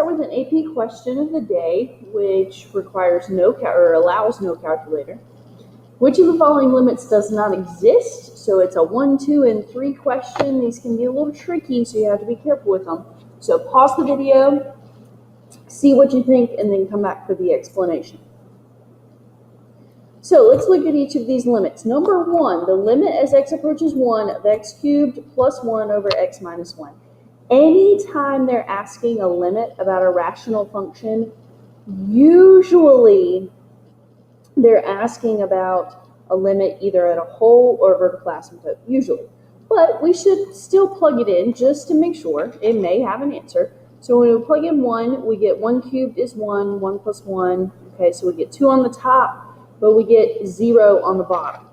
start with an AP question of the day, which requires allows no calculator. Which of the following limits does not exist? So it's a 1, 2, and 3 question. These can be a little tricky, so you have to be careful with them. So pause the video, see what you think, and then come back for the explanation. So let's look at each of these limits. Number 1, the limit as x approaches 1 of x cubed plus 1 over x minus 1. Anytime they're asking a limit about a rational function, usually they're asking about a limit either at a whole or vertical asymptote, usually. But we should still plug it in just to make sure. It may have an answer. So when we plug in 1, we get 1 cubed is 1, 1 plus 1. Okay, so we get 2 on the top, but we get 0 on the bottom.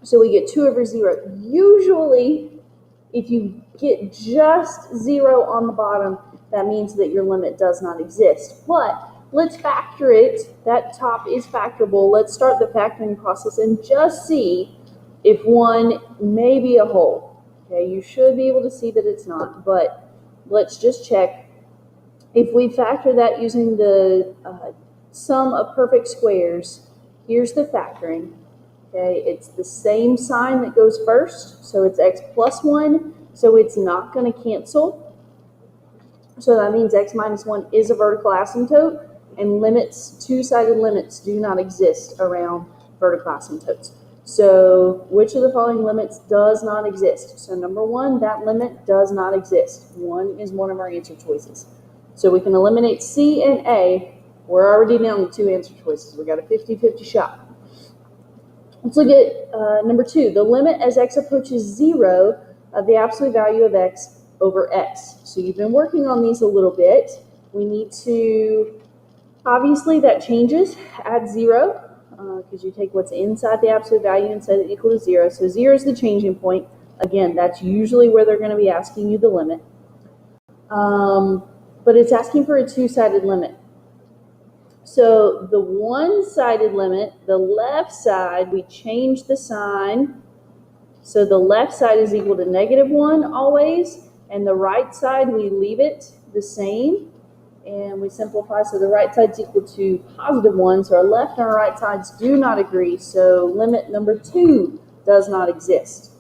So we get 2 over 0. Usually, if you get just 0 on the bottom, that means that your limit does not exist. But let's factor it. That top is factorable. Let's start the factoring process and just see if 1 may be a whole. Okay, you should be able to see that it's not, but let's just check. If we factor that using the sum of perfect squares, here's the factoring. Okay, it's the same sign that goes first, so it's x plus 1, so it's not going to cancel. So that means x minus 1 is a vertical asymptote, and limits, two-sided limits, do not exist around vertical asymptotes. So which of the following limits does not exist? So number 1, that limit does not exist. 1 is one of our answer choices. So we can eliminate C and A. We're already down to 2 answer choices. We got a 50-50 shot. Let's look at number 2, the limit as x approaches 0 of the absolute value of x over x. So you've been working on these a little bit. We need to, obviously that changes, add 0, because you take what's inside the absolute value and set it equal to 0. So 0 is the changing point. Again, that's usually where they're going to be asking you the limit. But it's asking for a two-sided limit. So the one-sided limit, the left side, we change the sign. So the left side is equal to -1 always, and the right side, we leave it the same. And we simplify, so the right side is equal to +1, so our left and our right sides do not agree, so limit number 2 does not exist.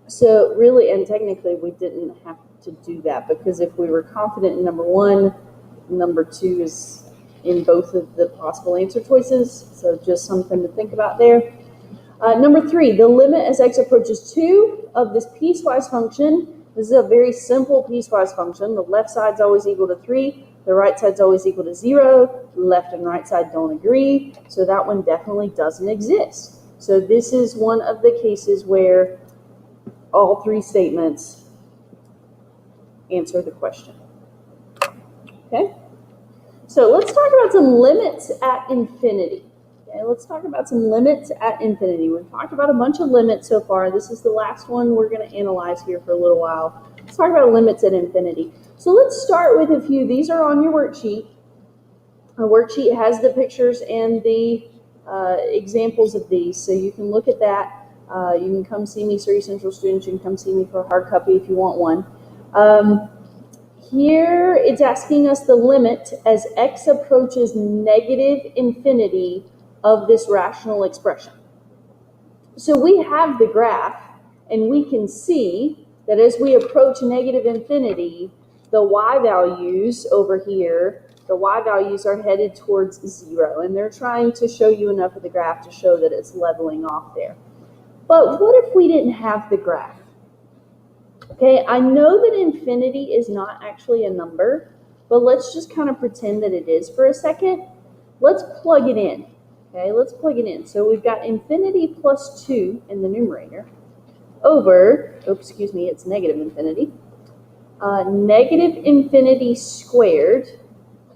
So really, and technically, we didn't have to do that, because if we were confident in number 1, number 2 is in both of the possible answer choices, so just something to think about there. Number 3, the limit as x approaches 2 of this piecewise function. This is a very simple piecewise function. The left side's always equal to 3, the right side's always equal to 0, left and right side don't agree, so that one definitely doesn't exist. So this is one of the cases where all 3 statements answer the question. Okay? So let's talk about some limits at infinity. Okay, let's talk about some limits at infinity. We've talked about a bunch of limits so far. This is the last one we're going to analyze here for a little while. Let's talk about limits at infinity. So let's start with a few. These are on your worksheet. A worksheet has the pictures and the examples of these, so you can look at that. You can come see me, Surrey Central students. You can come see me for a hard copy if you want one. Here it's asking us the limit as x approaches -infinity of this rational expression. So we have the graph, and we can see that as we approach -infinity, the y values over here, the y values are headed towards 0, and they're trying to show you enough of the graph to show that it's leveling off there. But what if we didn't have the graph? Okay, I know that infinity is not actually a number, but let's just kind of pretend that it is for a second. Let's plug it in. Okay, let's plug it in. So we've got infinity plus 2 in the numerator over, it's negative infinity. Negative infinity squared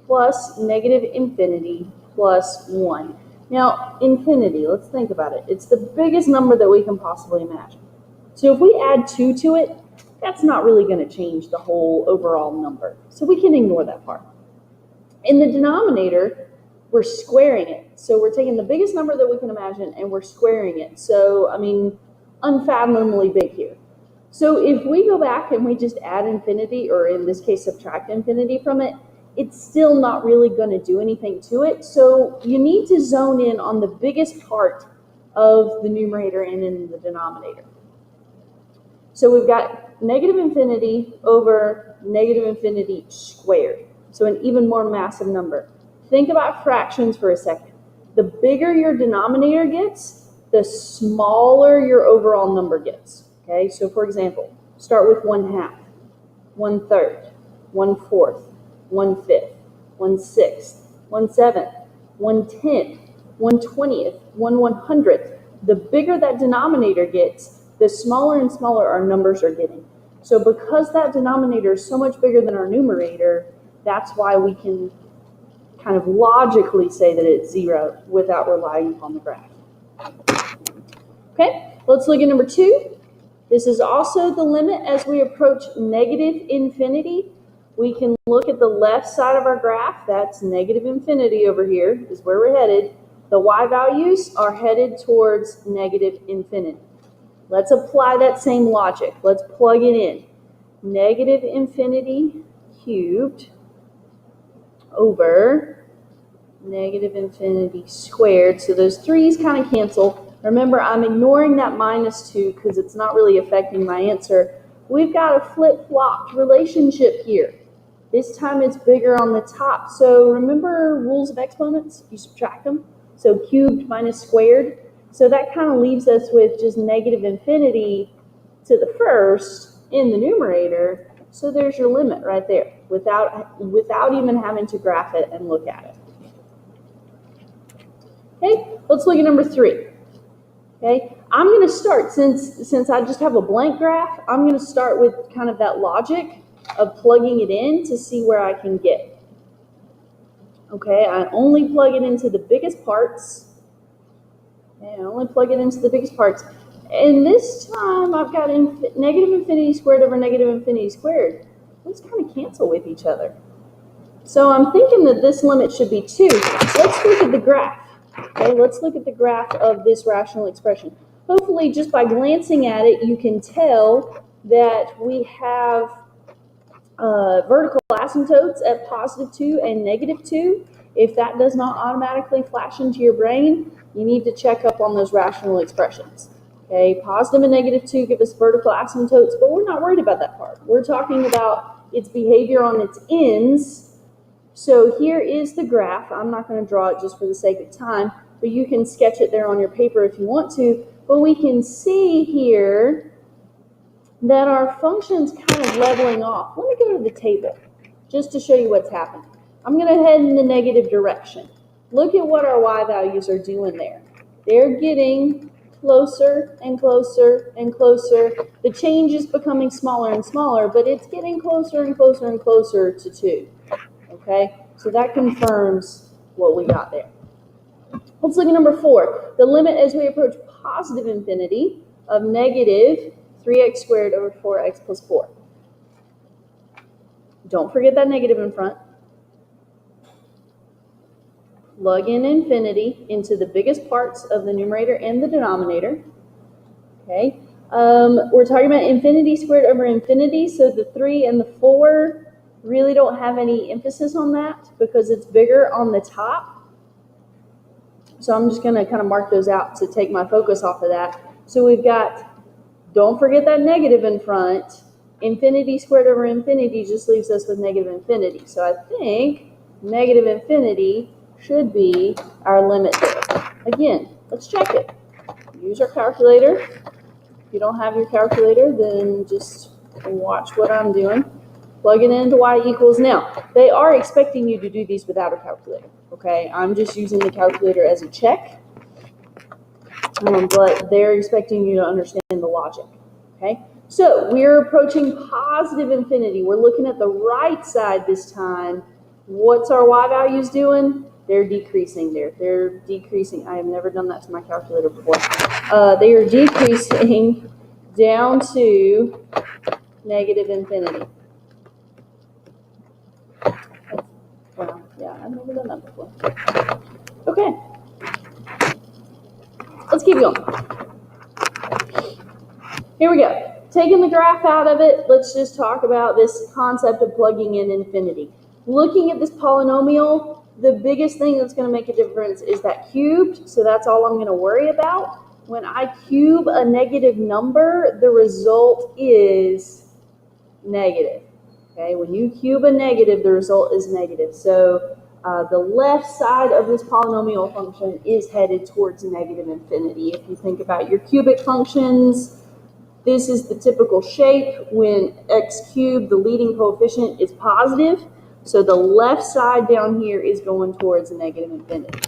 plus negative infinity plus 1. Now, infinity, let's think about it. It's the biggest number that we can possibly imagine. So if we add 2 to it, that's not really going to change the whole overall number. So we can ignore that part. In the denominator, we're squaring it. So we're taking the biggest number that we can imagine and we're squaring it. So, I mean, unfathomably big here. So if we go back and we just add infinity, or in this case subtract infinity from it, it's still not really going to do anything to it. So you need to zone in on the biggest part of the numerator and in the denominator. So we've got negative infinity over negative infinity squared. So an even more massive number. Think about fractions for a second. The bigger your denominator gets, the smaller your overall number gets. Okay, so for example, start with 1/2, 1/3, 1/4, 1/5, 1/6, 1/7, 1/10, 1/20, 1/100th. The bigger that denominator gets, the smaller and smaller our numbers are getting. So because that denominator is so much bigger than our numerator, that's why we can kind of logically say that it's 0 without relying upon the graph. Okay, let's look at number 2. This is also the limit as we approach negative infinity. We can look at the left side of our graph. That's negative infinity over here is where we're headed. The y values are headed towards negative infinity. Let's apply that same logic. Let's plug it in. Negative infinity cubed over negative infinity squared. So those 3's kind of cancel. Remember, I'm ignoring that -2 because it's not really affecting my answer. We've got a flip-flopped relationship here. This time it's bigger on the top. So remember rules of exponents? You subtract them. So cubed minus squared. So that kind of leaves us with just negative infinity to the first in the numerator. So there's your limit right there without even having to graph it and look at it. Okay, let's look at number 3. Okay, I'm going to start, since I just have a blank graph, I'm going to start with kind of that logic of plugging it in to see where I can get. Okay, I only plug it into the biggest parts. Okay, I only plug it into the biggest parts. And this time I've got negative infinity squared over negative infinity squared. Those kind of cancel with each other. So I'm thinking that this limit should be 2. Let's look at the graph. Okay, let's look at the graph of this rational expression. Hopefully, just by glancing at it, you can tell that we have vertical asymptotes at +2 and -2. If that does not automatically flash into your brain, you need to check up on those rational expressions. Okay, positive and -2 give us vertical asymptotes, but we're not worried about that part. We're talking about its behavior on its ends. So here is the graph. I'm not going to draw it just for the sake of time, but you can sketch it there on your paper if you want to. But we can see here that our function's kind of leveling off. Let me go to the table just to show you what's happening. I'm going to head in the negative direction. Look at what our y values are doing there. They're getting closer and closer and closer. The change is becoming smaller and smaller, but it's getting closer and closer and closer to 2. Okay, so that confirms what we got there. Let's look at number 4. The limit as we approach positive infinity of negative 3x squared over 4x plus 4. Don't forget that negative in front. Plug in infinity into the biggest parts of the numerator and the denominator. Okay, we're talking about infinity squared over infinity, so the 3 and the 4 really don't have any emphasis on that because it's bigger on the top. So I'm just going to kind of mark those out to take my focus off of that. So we've got, don't forget that negative in front. Infinity squared over infinity just leaves us with negative infinity. So I think negative infinity should be our limit there. Again, let's check it. Use our calculator. If you don't have your calculator, then just watch what I'm doing. Plug it into y equals. Now, they are expecting you to do these without a calculator, okay? I'm just using the calculator as a check, but they're expecting you to understand the logic, okay? So we're approaching positive infinity. We're looking at the right side this time. What's our y values doing? They're decreasing there. They're decreasing. I have never done that to my calculator before. They are decreasing down to negative infinity. Wow, yeah, I've never done that before. Okay, let's keep going. Here we go. taking the graph out of it, let's just talk about this concept of plugging in infinity. Looking at this polynomial, the biggest thing that's going to make a difference is that cubed, so that's all I'm going to worry about. When I cube a negative number, the result is negative. Okay, when you cube a negative, the result is negative. So the left side of this polynomial function is headed towards negative infinity. If you think about your cubic functions, this is the typical shape when x cubed, the leading coefficient, is positive. So the left side down here is going towards negative infinity.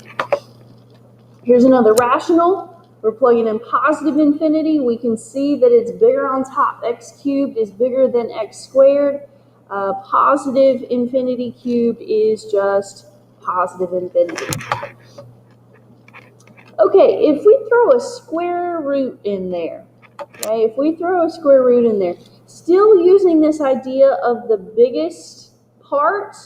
Here's another rational. We're plugging in positive infinity. We can see that it's bigger on top. X cubed is bigger than x squared. Positive infinity cubed is just positive infinity. Okay, if we throw a square root in there, okay, if we throw a square root in there, still using this idea of the biggest part,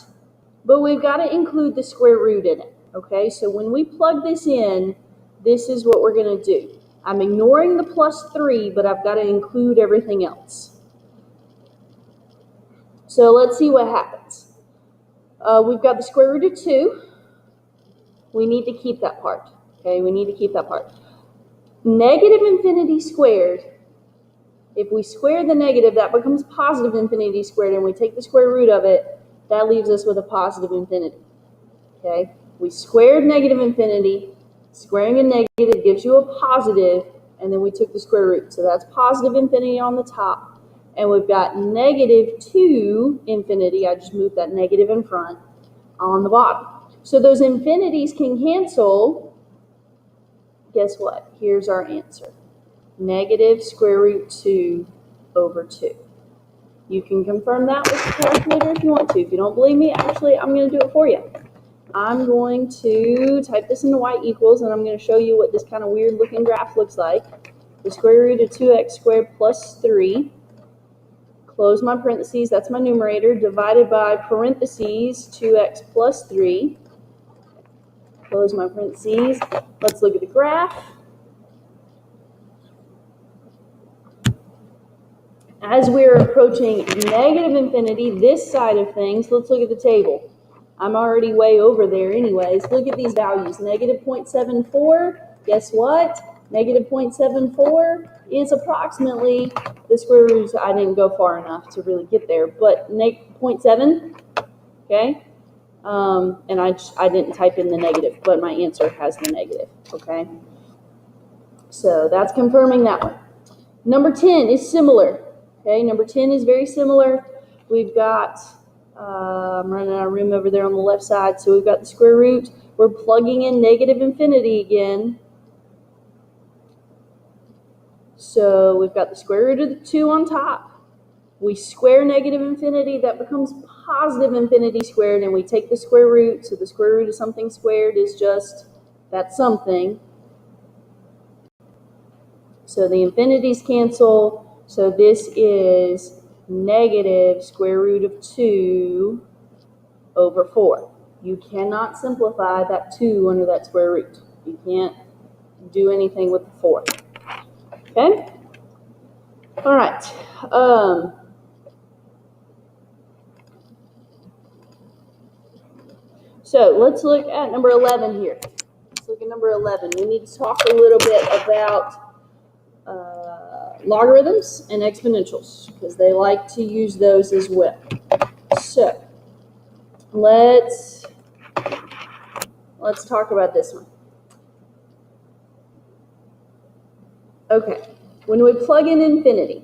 but we've got to include the square root in it. Okay, so when we plug this in, this is what we're going to do. I'm ignoring the plus 3, but I've got to include everything else. So let's see what happens. We've got the square root of 2. We need to keep that part. Okay, we need to keep that part. Negative infinity squared, if we square the negative, that becomes positive infinity squared, and we take the square root of it, that leaves us with a positive infinity. Okay, we squared negative infinity. Squaring a negative gives you a positive, and then we took the square root. So that's positive infinity on the top. And we've got negative 2 infinity. I just moved that negative in front on the bottom. So those infinities can cancel. Guess what? Here's our answer. Negative square root 2 over 2. You can confirm that with the calculator if you want to. If you don't believe me, actually, I'm going to do it for you. I'm going to type this into y equals, and I'm going to show you what this kind of weird looking graph looks like. The square root of 2x squared plus 3, close my parentheses, that's my numerator, divided by parentheses 2x plus 3, close my parentheses. Let's look at the graph. As we're approaching negative infinity, this side of things, let's look at the table. I'm already way over there anyways. Look at these values. Negative 0.74, guess what? Negative 0.74 is approximately the square root. I didn't go far enough to really get there, but 0.7, okay? And I didn't type in the negative, but my answer has the negative, okay? So that's confirming that one. Number 10 is similar, okay? Number 10 is very similar. We've got... I'm running out of room over there on the left side. So we've got the square root. We're plugging in negative infinity again. So we've got the square root of the 2 on top. We square negative infinity. That becomes positive infinity squared. And we take the square root. So the square root of something squared is just that something. So the infinities cancel. So this is negative square root of 2 over 4. You cannot simplify that 2 under that square root. You can't do anything with the 4. Okay? All right. So let's look at number 11 here. Let's look at number 11. We need to talk a little bit about logarithms and exponentials, because they like to use those as well. So let's talk about this one. Okay, when we plug in infinity,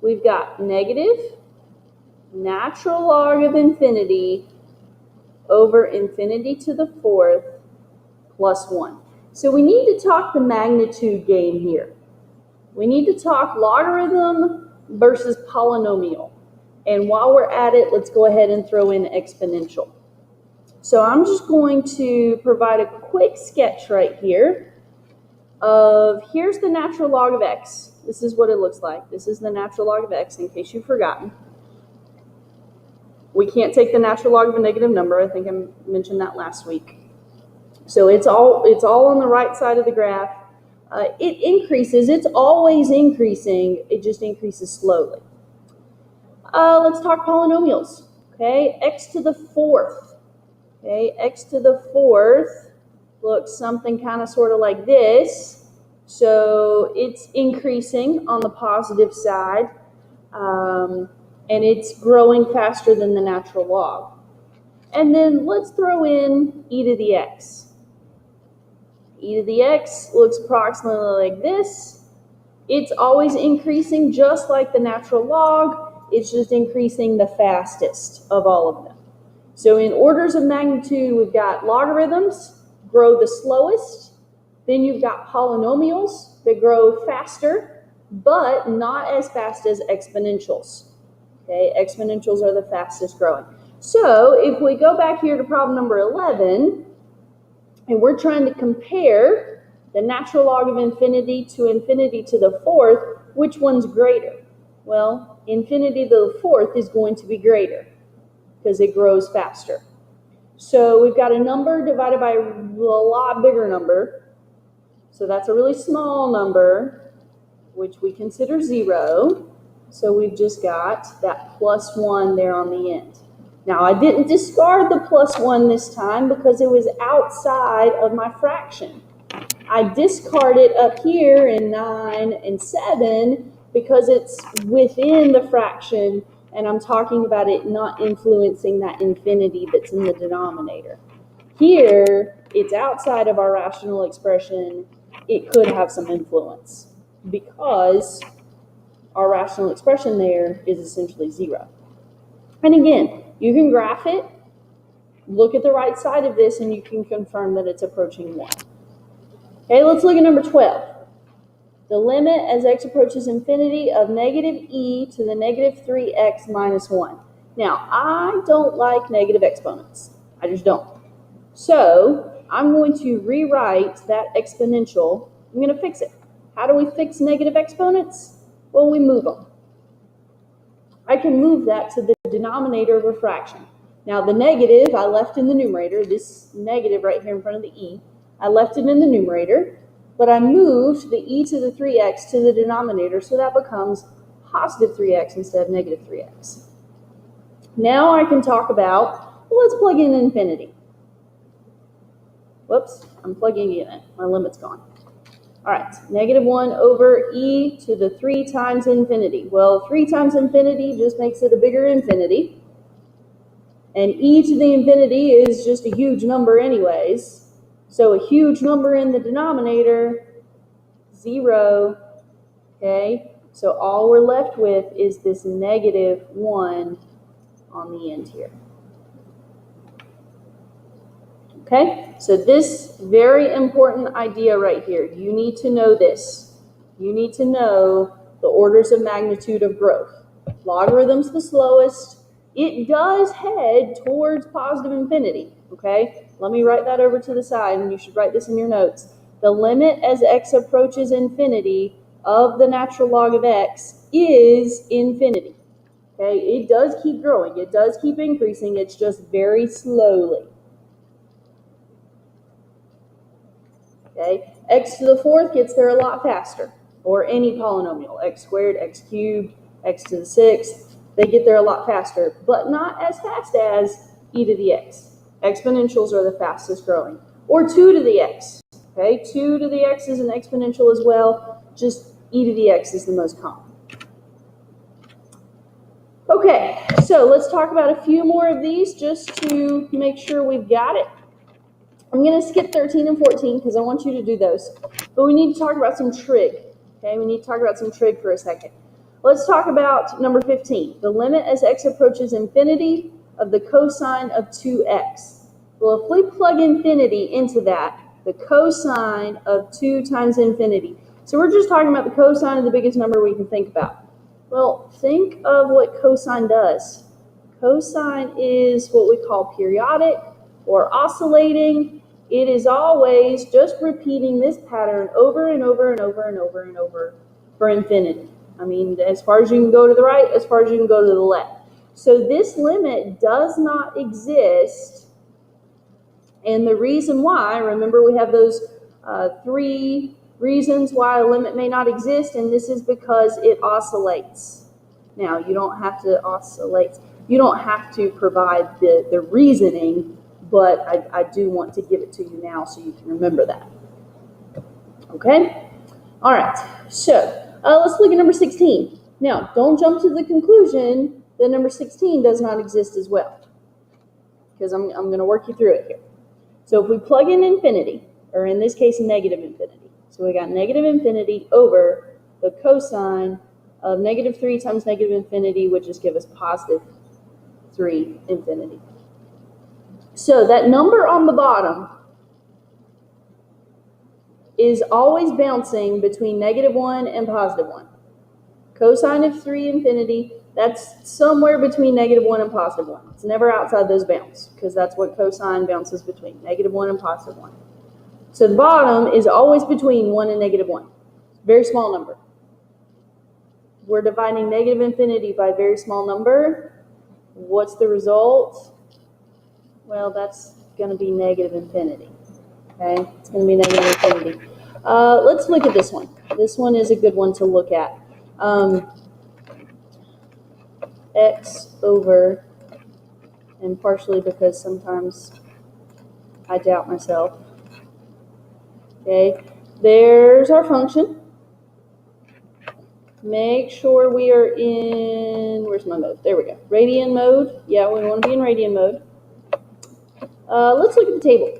we've got negative natural log of infinity over infinity to the 4th plus 1. So we need to talk the magnitude game here. We need to talk logarithm versus polynomial. And while we're at it, let's go ahead and throw in exponential. So I'm just going to provide a quick sketch right here of, here's the natural log of x. This is what it looks like. This is the natural log of x, in case you've forgotten. We can't take the natural log of a negative number. I think I mentioned that last week. So it's all on the right side of the graph. it increases. It's always increasing. It just increases slowly. Let's talk polynomials. Okay, x to the fourth. Okay, x to the fourth looks something kind of sort of like this. So it's increasing on the positive side, and it's growing faster than the natural log. And then let's throw in e to the x. E to the x looks approximately like this. It's always increasing just like the natural log. It's just increasing the fastest of all of them. So in orders of magnitude, we've got logarithms grow the slowest. Then you've got polynomials that grow faster, but not as fast as exponentials. Okay, exponentials are the fastest growing. So if we go back here to problem number 11, and we're trying to compare the natural log of infinity to the fourth, which one's greater? Well, infinity to the fourth is going to be greater because it grows faster. So we've got a number divided by a lot bigger number. So that's a really small number, which we consider 0. So we've just got that plus 1 there on the end. Now, I didn't discard the plus 1 this time because it was outside of my fraction. I discarded up here in 9 and 7 because it's within the fraction, and I'm talking about it not influencing that infinity that's in the denominator. Here, it's outside of our rational expression. It could have some influence because our rational expression there is essentially 0. And again, you can graph it, look at the right side of this, and you can confirm that it's approaching 1. Okay, let's look at number 12. The limit as x approaches infinity of negative e to the negative 3x minus 1. Now, I don't like negative exponents. I just don't. So, I'm going to rewrite that exponential. I'm going to fix it. How do we fix negative exponents? Well, we move them. I can move that to the denominator of a fraction. Now, the negative I left in the numerator, this negative right here in front of the e, I left it in the numerator, but I moved the e to the 3x to the denominator, so that becomes positive 3x instead of negative 3x. Now I can talk about, well, let's plug in infinity. Whoops, I'm plugging it in. My limit's gone. All right, negative 1 over e to the 3 times infinity. Well, 3 times infinity just makes it a bigger infinity. And e to the infinity is just a huge number anyways. So a huge number in the denominator, 0. Okay, so all we're left with is this negative 1 on the end here. Okay, so this very important idea right here, you need to know this. You need to know the orders of magnitude of growth. Logarithm's the slowest. It does head towards positive infinity, okay? Let me write that over to the side, and you should write this in your notes. The limit as x approaches infinity of the natural log of x is infinity, okay? It does keep growing. It does keep increasing. It's just very slowly. Okay, x to the fourth gets there a lot faster, or any polynomial, x squared, x cubed, x to the sixth, they get there a lot faster, but not as fast as e to the x. Exponentials are the fastest growing. Or 2 to the x, okay, 2 to the x is an exponential as well, just e to the x is the most common. Okay, so let's talk about a few more of these just to make sure we've got it. I'm going to skip 13 and 14 because I want you to do those. But we need to talk about some trig. Okay, we need to talk about some trig for a second. Let's talk about number 15. The limit as x approaches infinity of the cosine of 2x. Well, if we plug infinity into that, the cosine of 2 times infinity. So we're just talking about the cosine of the biggest number we can think about. Well, think of what cosine does. Cosine is what we call periodic or oscillating. It is always just repeating this pattern over and over and over and over and over for infinity. I mean, as far as you can go to the right, as far as you can go to the left. So this limit does not exist. And the reason why, remember we have those 3 reasons why a limit may not exist, and this is because it oscillates. Now, you don't have to oscillate. You don't have to provide the reasoning, but I do want to give it to you now so you can remember that. Okay? All right. So let's look at number 16. Now, don't jump to the conclusion that number 16 does not exist as well, because I'm going to work you through it here. So if we plug in infinity, or in this case, negative infinity. So we got negative infinity over the cosine of negative 3 times negative infinity, which just gives us positive 3 infinity. So that number on the bottom is always bouncing between negative 1 and positive 1. Cosine of 3 infinity, that's somewhere between negative 1 and positive 1. It's never outside those bounds, because that's what cosine bounces between, negative 1 and positive 1. So the bottom is always between 1 and negative 1. Very small number. We're dividing negative infinity by a very small number. What's the result? Well, that's going to be negative infinity. Okay, it's going to be negative infinity. Let's look at this one. This one is a good one to look at. X over, and partially because sometimes I doubt myself. Okay, there's our function. Make sure we are in, where's my mode? There we go. Radian mode. Yeah, we want to be in radian mode. Let's look at the table.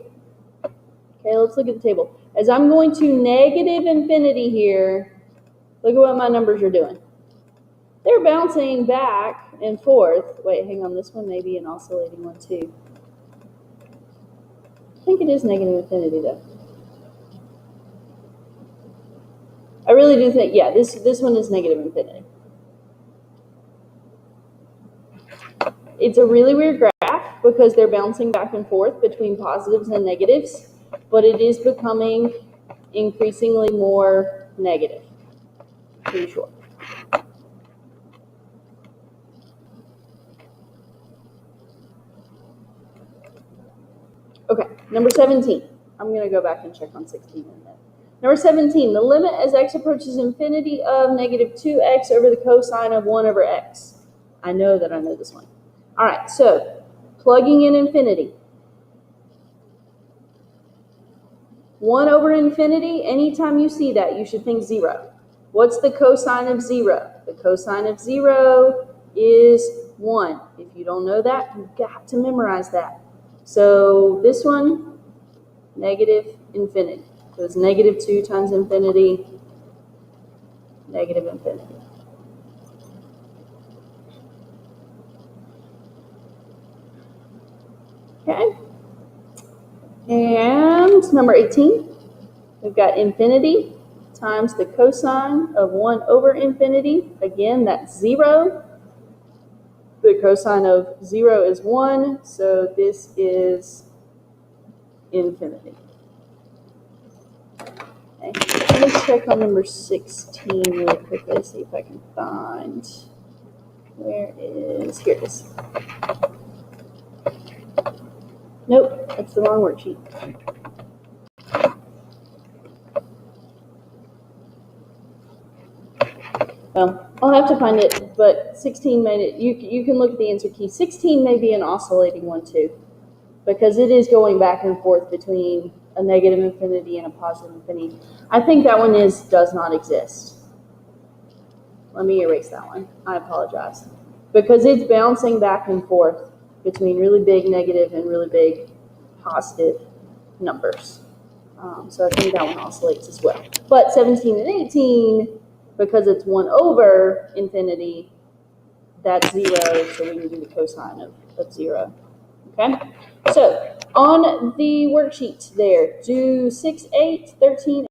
Okay, let's look at the table. As I'm going to negative infinity here, look at what my numbers are doing. They're bouncing back and forth. Wait, hang on. This one may be an oscillating one too. I think it is negative infinity though. I really do think, yeah, this one is negative infinity. It's a really weird graph because they're bouncing back and forth between positives and negatives, but it is becoming increasingly more negative, pretty sure. Okay, number 17. I'm going to go back and check on 16 in a minute. Number 17, the limit as x approaches infinity of negative 2x over the cosine of 1 over x. I know that I know this one. All right, so plugging in infinity. 1 over infinity, anytime you see that, you should think 0. What's the cosine of 0? The cosine of 0 is 1. If you don't know that, you've got to memorize that. So this one, negative infinity. So it's negative 2 times infinity, negative infinity. Okay. And number 18, we've got infinity times the cosine of 1 over infinity. Again, that's 0. The cosine of 0 is 1, so this is infinity. Okay. Let's check on number 16 really quickly, see if I can find, where is, here it is. Nope, that's the wrong worksheet. Well, I'll have to find it, but 16 made it, you can look at the answer key. 16 may be an oscillating one too, because it is going back and forth between a negative infinity and a positive infinity. I think that one does not exist. Let me erase that one. I apologize. Because it's bouncing back and forth between really big negative and really big positive numbers. So I think that one oscillates as well. But 17 and 18, because it's 1 over infinity, that's 0, so we can do the cosine of 0. Okay? So on the worksheet there, do 6, 8, 13,